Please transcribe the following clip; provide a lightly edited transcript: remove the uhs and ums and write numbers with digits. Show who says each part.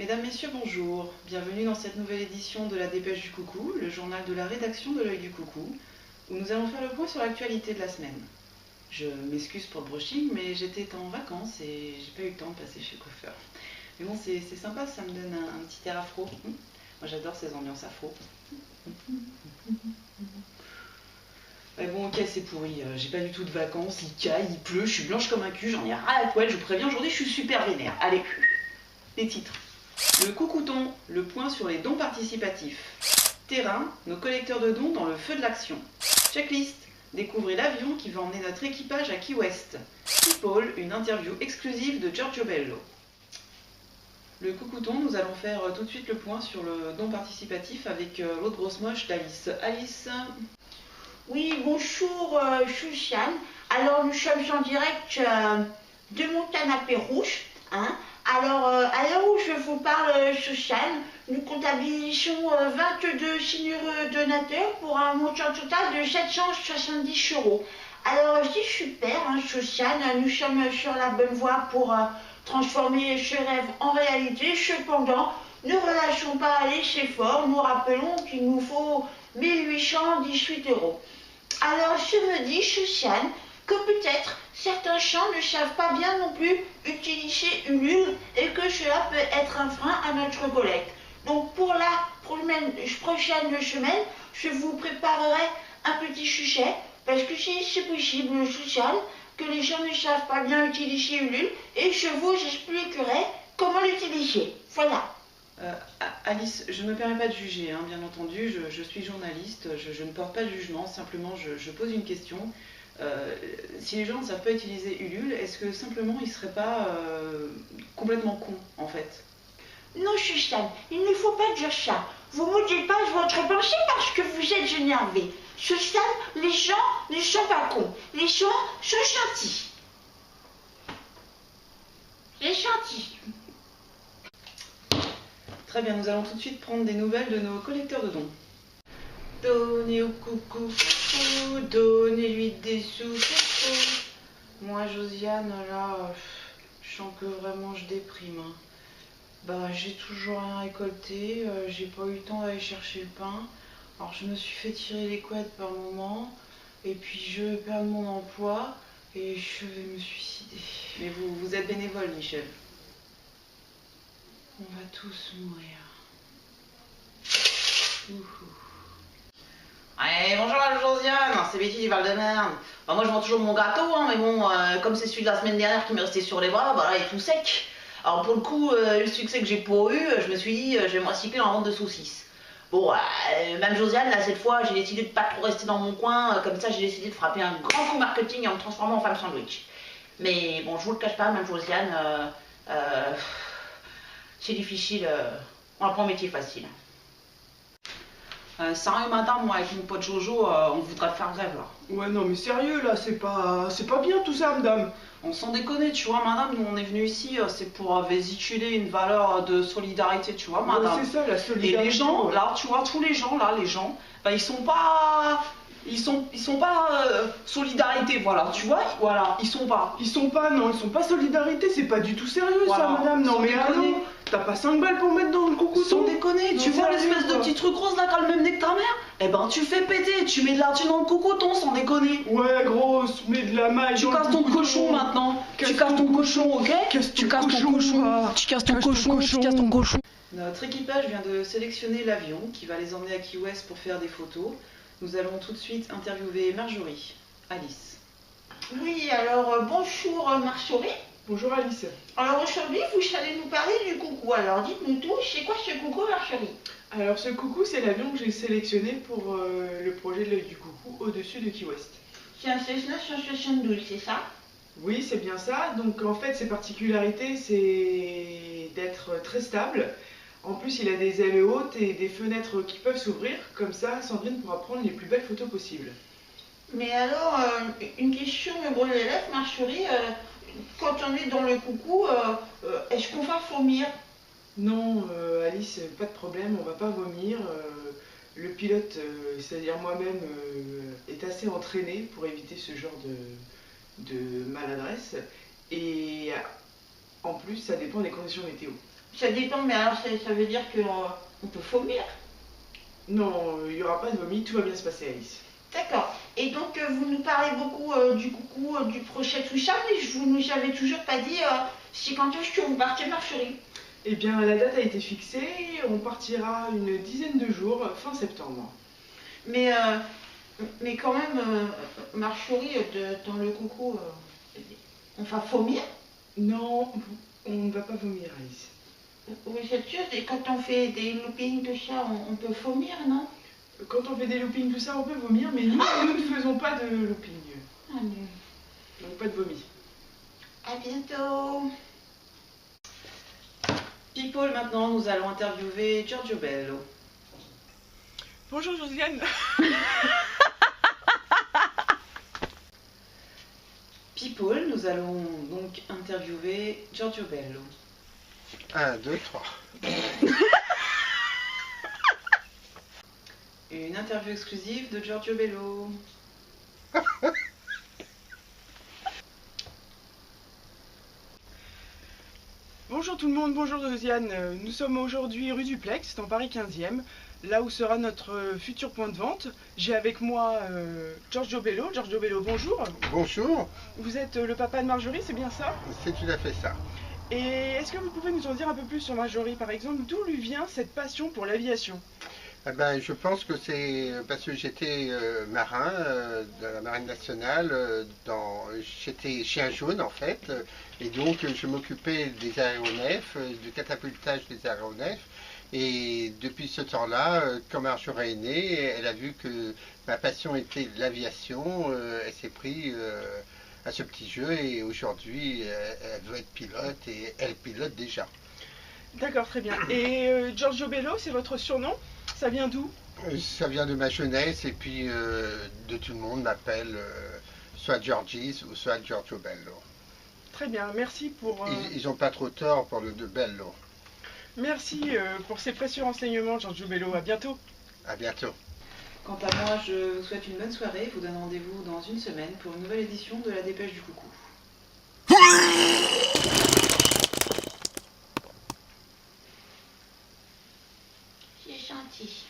Speaker 1: Mesdames, Messieurs, bonjour. Bienvenue dans cette nouvelle édition de la Dépêche du Coucou, le journal de la rédaction de l'Œil du Coucou, où nous allons faire le point sur l'actualité de la semaine. Je m'excuse pour le brushing, mais j'étais en vacances et j'ai pas eu le temps de passer chez le coiffeur. Mais bon, c'est sympa, ça me donne un petit air afro. Moi, j'adore ces ambiances afro. Mais bon, ok, c'est pourri, j'ai pas du tout de vacances, il caille, il pleut, je suis blanche comme un cul, j'en ai ras la poêle, je vous préviens, aujourd'hui je suis super vénère. Allez, les titres. Le coucouton, le point sur les dons participatifs. Terrain, nos collecteurs de dons dans le feu de l'action. Checklist, découvrez l'avion qui va emmener notre équipage à Key West. People, une interview exclusive de Giorgio Bello. Le coucouton, nous allons faire tout de suite le point sur le don participatif avec l'autre grosse moche d'Alice. Alice.
Speaker 2: Oui, bonjour Chouchiane. Alors nous sommes en direct de mon canapé rouge. Alors à l'heure où je vous parle Chouchiane, nous comptabilisons 22 signeux donateurs pour un montant total de 770 €. Alors je dis super Chouchiane, nous sommes sur la bonne voie pour transformer ce rêve en réalité. Cependant, ne relâchons pas l'effort, nous rappelons qu'il nous faut 1818 €. Alors je me dis, Chouchiane, que peut-être certains gens ne savent pas bien non plus utiliser Ulule et que cela peut être un frein à notre collecte. Donc pour la prochaine semaine, je vous préparerai un petit sujet, parce que si c'est possible, Chouchiane, que les gens ne savent pas bien utiliser Ulule, et je vous expliquerai comment l'utiliser. Voilà.
Speaker 1: Alice, je ne me permets pas de juger, bien entendu, je suis journaliste, je ne porte pas de jugement, simplement je pose une question. Si les gens ne savent pas utiliser Ulule, est-ce que simplement ils ne seraient pas complètement cons en fait?
Speaker 2: Non, Chouchiane, il ne faut pas dire ça. Vous me dites pas votre pensée parce que vous êtes énervé. Chouchiane, les gens ne sont pas cons, les gens sont gentils. Les gentils.
Speaker 1: Très bien, nous allons tout de suite prendre des nouvelles de nos collecteurs de dons. Donnez au coucou, coucou, donnez-lui des sous, coucou. Moi, Josiane, là, je sens que vraiment je déprime. Bah, j'ai toujours rien récolté, j'ai pas eu le temps d'aller chercher le pain. Alors, je me suis fait tirer les couettes par moment, et puis je vais perdre mon emploi, et je vais me suicider. Mais vous êtes bénévole, Michel. On va tous mourir. Allez, bonjour la Josiane, c'est Betty du Val-de-Marne. Bah, moi je vends toujours mon gâteau, mais bon, comme c'est celui de la semaine dernière qui m'est resté sur les bras, bah là il est tout sec. Alors pour le coup, le succès que j'ai pas eu, je me suis dit, je vais me recycler en vente de saucisses. Bon, même Josiane, là cette fois, j'ai décidé de pas trop rester dans mon coin, comme ça j'ai décidé de frapper un grand coup marketing en me transformant en femme sandwich. Mais bon, je vous le cache pas, même Josiane, c'est difficile, on apprend un métier facile. Sérieux madame, moi avec mon pote Jojo, on voudrait faire grève là.
Speaker 3: Ouais non mais sérieux là, c'est pas bien tout ça madame.
Speaker 1: On s'en déconne, tu vois madame, nous on est venu ici, c'est pour véhiculer une valeur de solidarité, tu vois madame.
Speaker 3: Ouais, c'est ça la solidarité.
Speaker 1: Et les gens, là, tu vois, tous les gens là, bah ils sont pas... solidarité, voilà, tu vois, voilà, ils sont pas
Speaker 3: solidarité, c'est pas du tout sérieux
Speaker 1: voilà.
Speaker 3: Ça madame, non mais allô, t'as pas 5 balles pour mettre dans le coucou?
Speaker 1: Sans déconner, tu vois l'espèce de petit truc rose là qui a le même nez que ta mère? Eh ben tu fais péter, tu mets de la thune dans le coucouton, sans déconner.
Speaker 3: Ouais grosse, mets de la maille.
Speaker 1: Tu casses ton cochon maintenant, tu casses ton cochon, ok? Tu casses ton cochon, tu casses ton cochon. Notre équipage vient de sélectionner l'avion qui va les emmener à Key West pour faire des photos. Nous allons tout de suite interviewer Marjorie. Alice.
Speaker 2: Oui, alors bonjour Marjorie.
Speaker 3: Bonjour Alice.
Speaker 2: Alors aujourd'hui, vous allez nous parler du coucou. Alors dites-nous tout, c'est quoi ce coucou Marjorie?
Speaker 3: Alors ce coucou, c'est l'avion que j'ai sélectionné pour le projet de l'œil du coucou au-dessus de Key West.
Speaker 2: C'est un Cessna 172, c'est ça?
Speaker 3: Oui, c'est bien ça. Donc en fait, ses particularités, c'est d'être très stable. En plus, il a des ailes hautes et des fenêtres qui peuvent s'ouvrir. Comme ça, Sandrine pourra prendre les plus belles photos possibles.
Speaker 2: Mais alors, une question me brûle les lèvres, Marjorie. Quand on est dans le coucou, est-ce qu'on va vomir?
Speaker 3: Non, Alice, pas de problème, on va pas vomir. Le pilote, c'est-à-dire moi-même, est assez entraîné pour éviter ce genre de maladresse. Et en plus, ça dépend des conditions météo.
Speaker 2: Ça dépend, mais alors ça veut dire que on peut vomir.
Speaker 3: Non, il n'y aura pas de vomi, tout va bien se passer, Alice.
Speaker 2: D'accord. Et donc vous nous parlez beaucoup du coucou du projet Toucham, mais vous nous avez toujours pas dit si quand est-ce que vous partez, Marjorie.
Speaker 3: Eh bien, la date a été fixée, on partira une dizaine de jours, fin septembre.
Speaker 2: Mais quand même, Marjorie, dans le coucou, on va vomir.
Speaker 3: Non, on ne va pas vomir, Alice.
Speaker 2: Oui, c'est sûr. Et quand on fait des loopings, tout ça, on peut vomir, non?
Speaker 3: Quand on fait des loopings, tout ça, on peut vomir, mais nous, nous ne faisons pas de looping.
Speaker 2: Ah, non.
Speaker 3: Donc pas de vomi.
Speaker 2: À bientôt.
Speaker 1: People, maintenant, nous allons interviewer Giorgio Bello.
Speaker 3: Bonjour Josiane.
Speaker 1: People, nous allons donc interviewer Giorgio Bello.
Speaker 4: 1, 2, 3.
Speaker 1: Une interview exclusive de Giorgio Bello.
Speaker 3: Bonjour tout le monde, bonjour Josiane. Nous sommes aujourd'hui rue du Plex, dans Paris 15e, là où sera notre futur point de vente. J'ai avec moi Giorgio Bello. Giorgio Bello, bonjour.
Speaker 4: Bonjour,
Speaker 3: Vous êtes le papa de Marjorie, c'est bien ça?
Speaker 4: c'est tout à fait ça.
Speaker 3: Et est-ce que vous pouvez nous en dire un peu plus sur Marjorie, par exemple? D'où lui vient cette passion pour l'aviation?
Speaker 4: Eh ben, je pense que c'est parce que j'étais marin de la Marine nationale, j'étais chien jaune en fait, et donc je m'occupais des aéronefs, du catapultage des aéronefs. Et depuis ce temps-là, quand Marjorie est née, elle a vu que ma passion était l'aviation, elle s'est prise à ce petit jeu et aujourd'hui elle veut être pilote et elle pilote déjà.
Speaker 3: D'accord, très bien. Et Giorgio Bello, c'est votre surnom? Ça vient d'où?
Speaker 4: Ça vient de ma jeunesse et puis de tout le monde m'appelle soit Giorgis ou soit Giorgio Bello.
Speaker 3: Très bien, merci pour...
Speaker 4: Ils n'ont pas trop tort pour le de Bello.
Speaker 3: Merci pour ces précieux renseignements, Giorgio Bello. À bientôt.
Speaker 4: À bientôt.
Speaker 1: Quant à moi, je vous souhaite une bonne soirée. Je vous donne rendez-vous dans une semaine pour une nouvelle édition de la Dépêche du Coucou.
Speaker 2: C'est gentil.